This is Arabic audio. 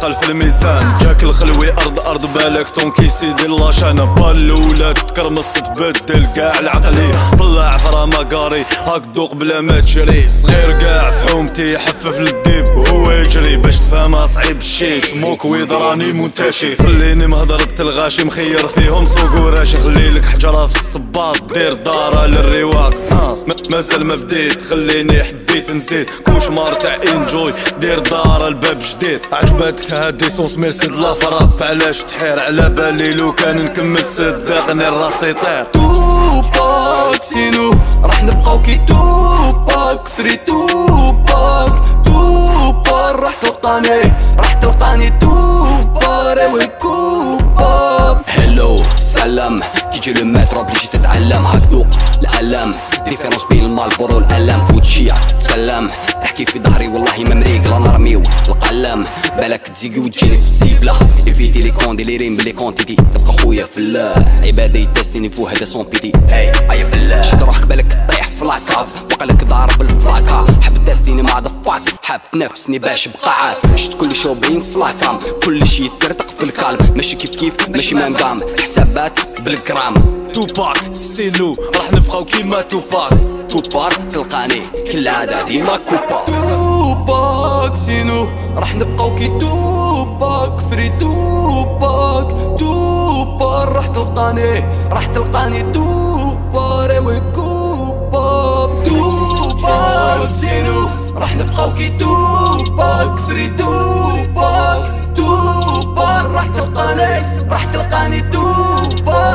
ثقل في الميزان. جاك الخلوي ارض بالك طونكي سيدي لاشانا بالولاد تكرمس تتبدل كاع العقلية. طلع فرا ماكاري هاك دوق بلا ما تشري. صغير كاع في حومتي يحفف للديب وهو يجري باش تفهمها صعيب الشي. سموك ويض راني منتشي خليني مهضرة الغاشي مخير فيهم سوق وراشي. خليلك حجرة في الصباط دير دارة للرواق. مازال ما بديت خليني حبيت نزيد كوشمار تاع انجوي دير دارة الباب جديد. عجباتك هادي سونس ميرسي دلا فراب علاش تحير على بالي لو كان نكمل صدقني راسي طير. توباك سينو راح نبقاو كي توباك فري توباك راح تلقاني توبار وكوباب. هلو سلام كيجي لو مترو بلي جيت تتعلم هاك دوق الالم. ديفيرونس بين المالبورو والالم فوتشيا تسلم تحكي في ظهري والله ما مريق لا نرميو القلم. بالك تزيقي وتجيني في السيبله ايفيتي لي كونديليرين بلي كونتيتي تبقى خويا في الله. عبادي يتستيني فو هذا سون بيتي اي ايا بالله. شد روحك بالك طيح في لاكاف وقالك ضارب الفلاكا. حب تستيني مع دفاك حاب نفسني باش بقى عاد. شفت كل شو باين فلاكام كل شي يترتق في الكالم. ماشي كيف ماشي مانقام حسابات بالجرام. توباك سيلو راح نبقاو كيما توباك. توبار تلقاني كل عادة ديما كوبا. توباك سينو راح نبقاو كي توباك فري توباك راح تلقاني توبار وكوباب. توباك سينو راح نبقاو كي توباك فري توباك راح تلقاني توبار